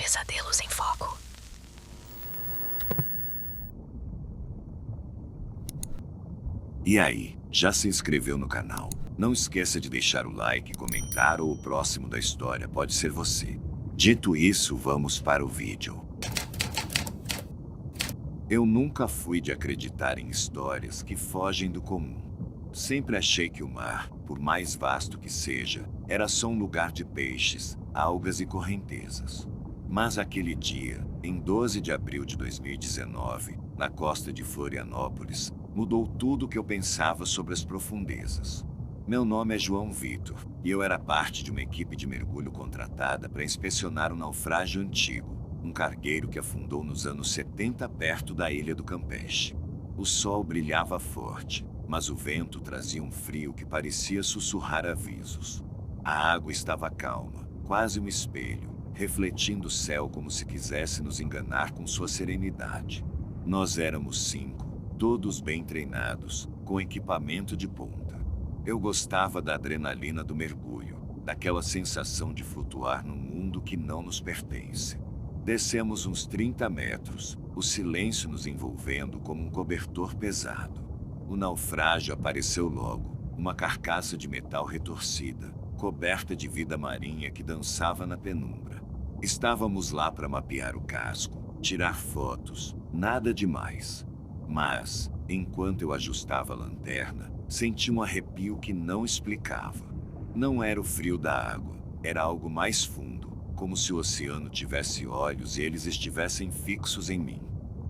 Pesadelos em Foco. E aí, já se inscreveu no canal? Não esqueça de deixar o like, comentar ou o próximo da história pode ser você. Dito isso, vamos para o vídeo. Eu nunca fui de acreditar em histórias que fogem do comum. Sempre achei que o mar, por mais vasto que seja, era só um lugar de peixes, algas e correntezas. Mas aquele dia, em 12 de abril de 2019, na costa de Florianópolis, mudou tudo o que eu pensava sobre as profundezas. Meu nome é João Vitor, e eu era parte de uma equipe de mergulho contratada para inspecionar um naufrágio antigo, um cargueiro que afundou nos anos 70 perto da ilha do Campeche. O sol brilhava forte, mas o vento trazia um frio que parecia sussurrar avisos. A água estava calma, quase um espelho, refletindo o céu como se quisesse nos enganar com sua serenidade. Nós éramos 5, todos bem treinados, com equipamento de ponta. Eu gostava da adrenalina do mergulho, daquela sensação de flutuar num mundo que não nos pertence. Descemos uns 30 metros, o silêncio nos envolvendo como um cobertor pesado. O naufrágio apareceu logo, uma carcaça de metal retorcida, coberta de vida marinha que dançava na penumbra. Estávamos lá para mapear o casco, tirar fotos, nada demais. Mas, enquanto eu ajustava a lanterna, senti um arrepio que não explicava. Não era o frio da água, era algo mais fundo, como se o oceano tivesse olhos e eles estivessem fixos em mim.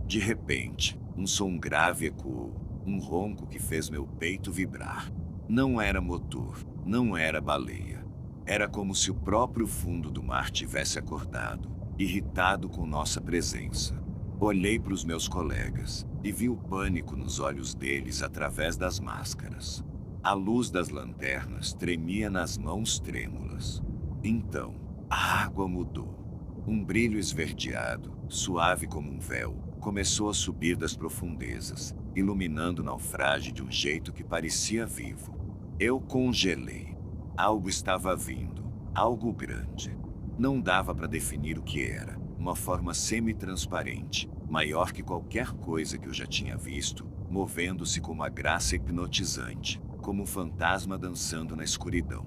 De repente, um som grave ecoou, um ronco que fez meu peito vibrar. Não era motor, não era baleia. Era como se o próprio fundo do mar tivesse acordado, irritado com nossa presença. Olhei para os meus colegas e vi o pânico nos olhos deles através das máscaras. A luz das lanternas tremia nas mãos trêmulas. Então, a água mudou. Um brilho esverdeado, suave como um véu, começou a subir das profundezas, iluminando o naufrágio de um jeito que parecia vivo. Eu congelei. Algo estava vindo, algo grande. Não dava para definir o que era, uma forma semi-transparente, maior que qualquer coisa que eu já tinha visto, movendo-se com uma graça hipnotizante, como um fantasma dançando na escuridão.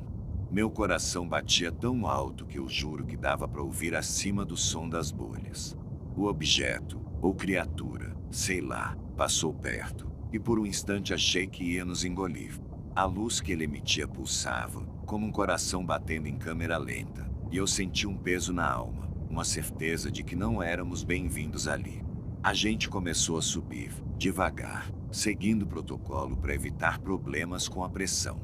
Meu coração batia tão alto que eu juro que dava para ouvir acima do som das bolhas. O objeto, ou criatura, sei lá, passou perto, e por um instante achei que ia nos engolir. A luz que ele emitia pulsava, como um coração batendo em câmera lenta, e eu senti um peso na alma, uma certeza de que não éramos bem-vindos ali. A gente começou a subir, devagar, seguindo o protocolo para evitar problemas com a pressão.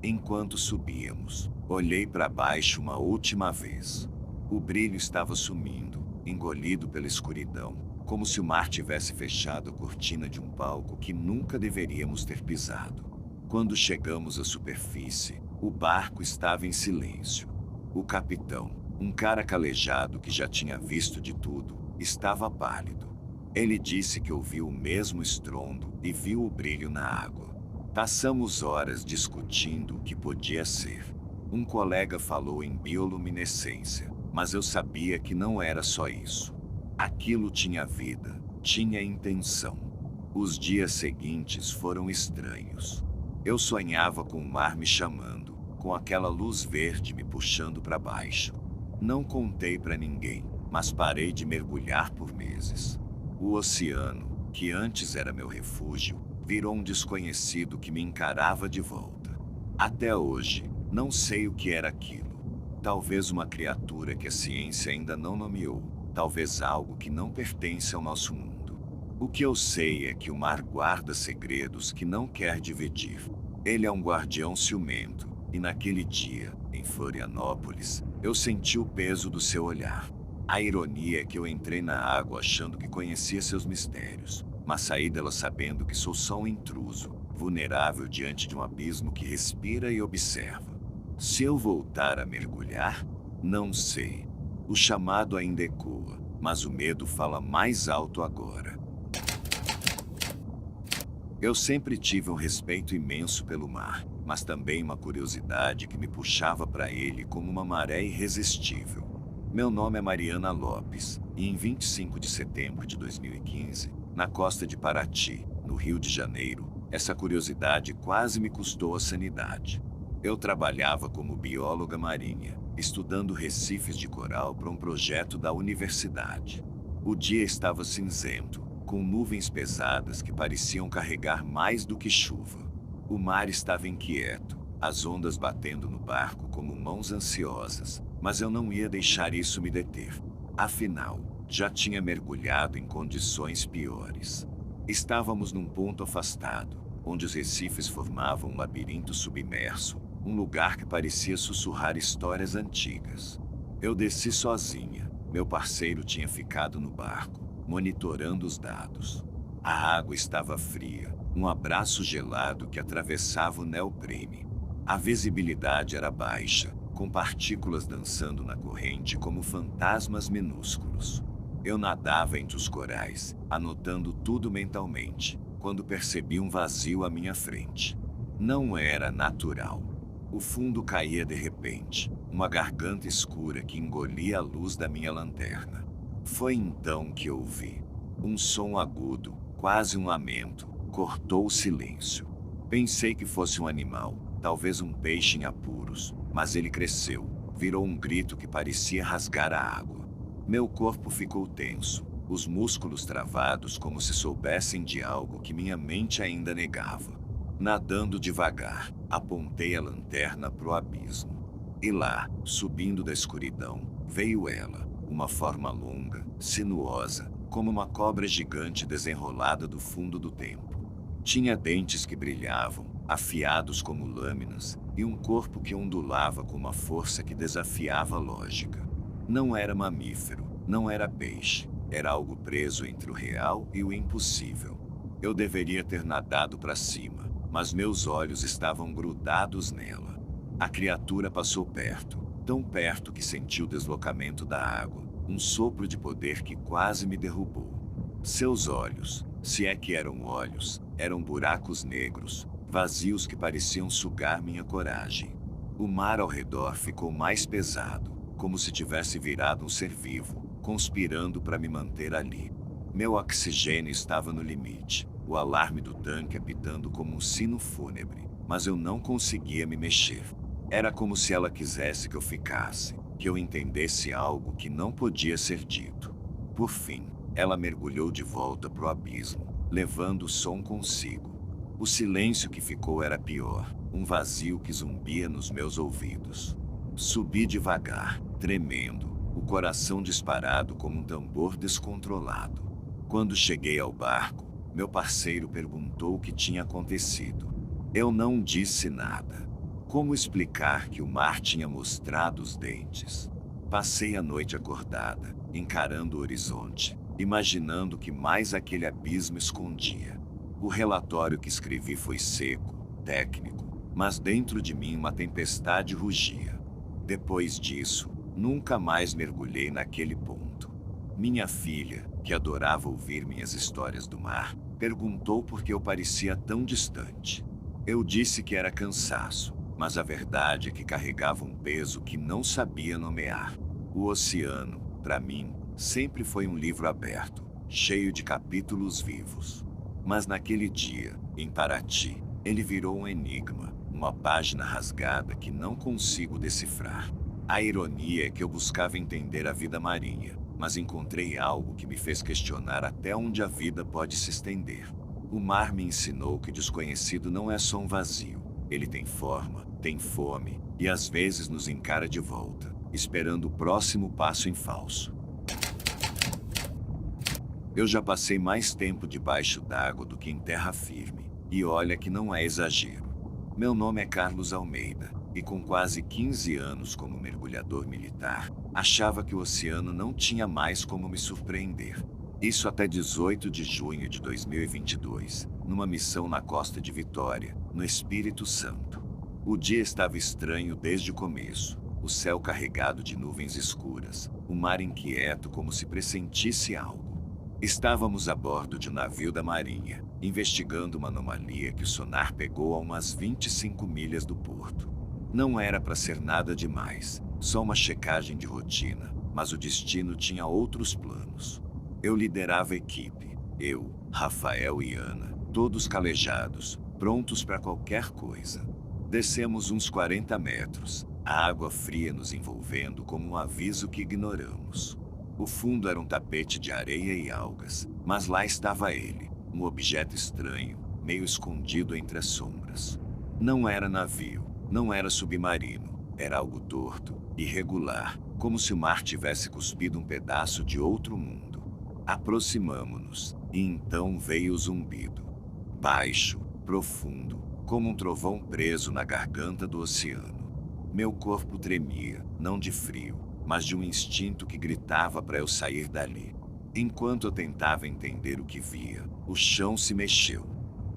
Enquanto subíamos, olhei para baixo uma última vez. O brilho estava sumindo, engolido pela escuridão, como se o mar tivesse fechado a cortina de um palco que nunca deveríamos ter pisado. Quando chegamos à superfície, o barco estava em silêncio. O capitão, um cara calejado que já tinha visto de tudo, estava pálido. Ele disse que ouviu o mesmo estrondo e viu o brilho na água. Passamos horas discutindo o que podia ser. Um colega falou em bioluminescência, mas eu sabia que não era só isso. Aquilo tinha vida, tinha intenção. Os dias seguintes foram estranhos. Eu sonhava com o mar me chamando, com aquela luz verde me puxando para baixo. Não contei para ninguém, mas parei de mergulhar por meses. O oceano, que antes era meu refúgio, virou um desconhecido que me encarava de volta. Até hoje, não sei o que era aquilo. Talvez uma criatura que a ciência ainda não nomeou, talvez algo que não pertence ao nosso mundo. O que eu sei é que o mar guarda segredos que não quer dividir. Ele é um guardião ciumento, e naquele dia, em Florianópolis, eu senti o peso do seu olhar. A ironia é que eu entrei na água achando que conhecia seus mistérios, mas saí dela sabendo que sou só um intruso, vulnerável diante de um abismo que respira e observa. Se eu voltar a mergulhar? Não sei. O chamado ainda ecoa, mas o medo fala mais alto agora. Eu sempre tive um respeito imenso pelo mar, mas também uma curiosidade que me puxava para ele como uma maré irresistível. Meu nome é Mariana Lopes, e em 25 de setembro de 2015, na costa de Paraty, no Rio de Janeiro, essa curiosidade quase me custou a sanidade. Eu trabalhava como bióloga marinha, estudando recifes de coral para um projeto da universidade. O dia estava cinzento, com nuvens pesadas que pareciam carregar mais do que chuva. O mar estava inquieto, as ondas batendo no barco como mãos ansiosas, mas eu não ia deixar isso me deter. Afinal, já tinha mergulhado em condições piores. Estávamos num ponto afastado, onde os recifes formavam um labirinto submerso, um lugar que parecia sussurrar histórias antigas. Eu desci sozinha, meu parceiro tinha ficado no barco, monitorando os dados. A água estava fria, um abraço gelado que atravessava o neoprene. A visibilidade era baixa, com partículas dançando na corrente como fantasmas minúsculos. Eu nadava entre os corais, anotando tudo mentalmente, quando percebi um vazio à minha frente. Não era natural. O fundo caía de repente, uma garganta escura que engolia a luz da minha lanterna. Foi então que ouvi. Um som agudo, quase um lamento, cortou o silêncio. Pensei que fosse um animal, talvez um peixe em apuros, mas ele cresceu, virou um grito que parecia rasgar a água. Meu corpo ficou tenso, os músculos travados como se soubessem de algo que minha mente ainda negava. Nadando devagar, apontei a lanterna pro abismo. E lá, subindo da escuridão, veio ela, uma forma longa, sinuosa, como uma cobra gigante desenrolada do fundo do tempo. Tinha dentes que brilhavam, afiados como lâminas, e um corpo que ondulava com uma força que desafiava a lógica. Não era mamífero, não era peixe, era algo preso entre o real e o impossível. Eu deveria ter nadado para cima, mas meus olhos estavam grudados nela. A criatura passou perto, tão perto que senti o deslocamento da água, um sopro de poder que quase me derrubou. Seus olhos, se é que eram olhos, eram buracos negros, vazios que pareciam sugar minha coragem. O mar ao redor ficou mais pesado, como se tivesse virado um ser vivo, conspirando para me manter ali. Meu oxigênio estava no limite, o alarme do tanque apitando como um sino fúnebre, mas eu não conseguia me mexer. Era como se ela quisesse que eu ficasse, que eu entendesse algo que não podia ser dito. Por fim, ela mergulhou de volta pro abismo, levando o som consigo. O silêncio que ficou era pior, um vazio que zumbia nos meus ouvidos. Subi devagar, tremendo, o coração disparado como um tambor descontrolado. Quando cheguei ao barco, meu parceiro perguntou o que tinha acontecido. Eu não disse nada. Como explicar que o mar tinha mostrado os dentes? Passei a noite acordada, encarando o horizonte, imaginando o que mais aquele abismo escondia. O relatório que escrevi foi seco, técnico, mas dentro de mim uma tempestade rugia. Depois disso, nunca mais mergulhei naquele ponto. Minha filha, que adorava ouvir minhas histórias do mar, perguntou por que eu parecia tão distante. Eu disse que era cansaço, mas a verdade é que carregava um peso que não sabia nomear. O oceano, para mim, sempre foi um livro aberto, cheio de capítulos vivos. Mas naquele dia, em Paraty, ele virou um enigma, uma página rasgada que não consigo decifrar. A ironia é que eu buscava entender a vida marinha, mas encontrei algo que me fez questionar até onde a vida pode se estender. O mar me ensinou que desconhecido não é só um vazio. Ele tem forma, tem fome, e às vezes nos encara de volta, esperando o próximo passo em falso. Eu já passei mais tempo debaixo d'água do que em terra firme, e olha que não é exagero. Meu nome é Carlos Almeida, e com quase 15 anos como mergulhador militar, achava que o oceano não tinha mais como me surpreender. Isso até 18 de junho de 2022, numa missão na costa de Vitória, no Espírito Santo. O dia estava estranho desde o começo, o céu carregado de nuvens escuras, o mar inquieto como se pressentisse algo. Estávamos a bordo de um navio da Marinha, investigando uma anomalia que o sonar pegou a umas 25 milhas do porto. Não era para ser nada demais, só uma checagem de rotina, mas o destino tinha outros planos. Eu liderava a equipe, eu, Rafael e Ana, todos calejados, prontos para qualquer coisa. Descemos uns 40 metros, a água fria nos envolvendo como um aviso que ignoramos. O fundo era um tapete de areia e algas, mas lá estava ele, um objeto estranho, meio escondido entre as sombras. Não era navio, não era submarino, era algo torto, irregular, como se o mar tivesse cuspido um pedaço de outro mundo. Aproximamo-nos, e então veio o zumbido. Baixo, profundo, como um trovão preso na garganta do oceano. Meu corpo tremia, não de frio, mas de um instinto que gritava para eu sair dali. Enquanto eu tentava entender o que via, o chão se mexeu.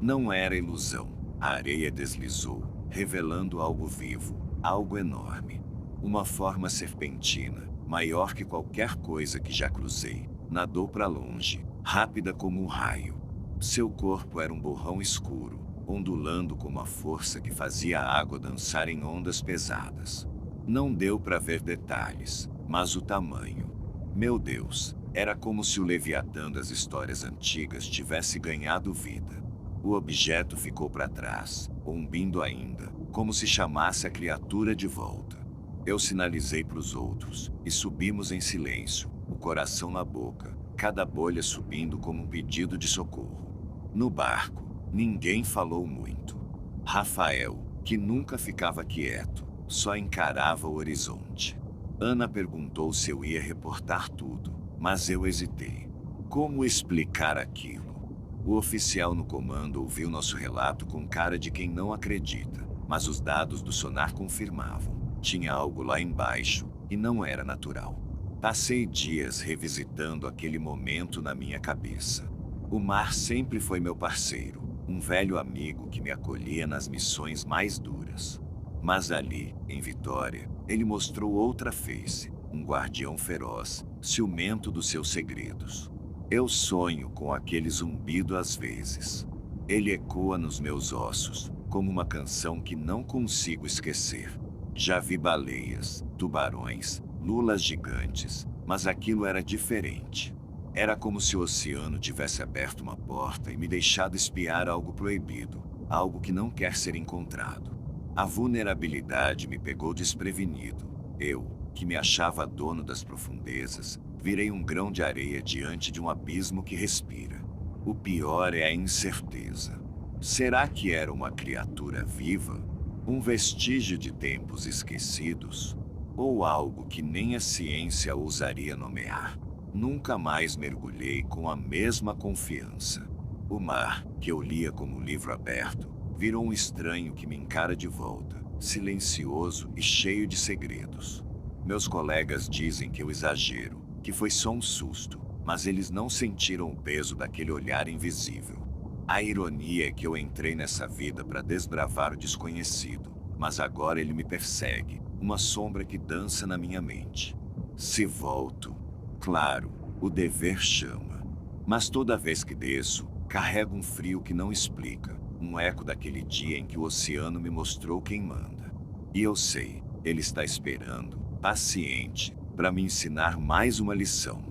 Não era ilusão. A areia deslizou, revelando algo vivo, algo enorme. Uma forma serpentina, maior que qualquer coisa que já cruzei. Nadou para longe, rápida como um raio. Seu corpo era um borrão escuro, ondulando com uma força que fazia a água dançar em ondas pesadas. Não deu para ver detalhes, mas o tamanho. Meu Deus, era como se o Leviatã das histórias antigas tivesse ganhado vida. O objeto ficou para trás, ombindo ainda, como se chamasse a criatura de volta. Eu sinalizei para os outros, e subimos em silêncio, o coração na boca, cada bolha subindo como um pedido de socorro. No barco, ninguém falou muito. Rafael, que nunca ficava quieto, só encarava o horizonte. Ana perguntou se eu ia reportar tudo, mas eu hesitei. Como explicar aquilo? O oficial no comando ouviu nosso relato com cara de quem não acredita, mas os dados do sonar confirmavam. Tinha algo lá embaixo, e não era natural. Passei dias revisitando aquele momento na minha cabeça. O mar sempre foi meu parceiro, um velho amigo que me acolhia nas missões mais duras. Mas ali, em Vitória, ele mostrou outra face, um guardião feroz, ciumento dos seus segredos. Eu sonho com aquele zumbido às vezes. Ele ecoa nos meus ossos, como uma canção que não consigo esquecer. Já vi baleias, tubarões, lulas gigantes, mas aquilo era diferente. Era como se o oceano tivesse aberto uma porta e me deixado espiar algo proibido, algo que não quer ser encontrado. A vulnerabilidade me pegou desprevenido. Eu, que me achava dono das profundezas, virei um grão de areia diante de um abismo que respira. O pior é a incerteza. Será que era uma criatura viva? Um vestígio de tempos esquecidos? Ou algo que nem a ciência ousaria nomear? Nunca mais mergulhei com a mesma confiança. O mar, que eu lia como um livro aberto, virou um estranho que me encara de volta, silencioso e cheio de segredos. Meus colegas dizem que eu exagero, que foi só um susto, mas eles não sentiram o peso daquele olhar invisível. A ironia é que eu entrei nessa vida para desbravar o desconhecido, mas agora ele me persegue, uma sombra que dança na minha mente. Se volto, claro, o dever chama. Mas toda vez que desço, carrego um frio que não explica, um eco daquele dia em que o oceano me mostrou quem manda. E eu sei, ele está esperando, paciente, para me ensinar mais uma lição.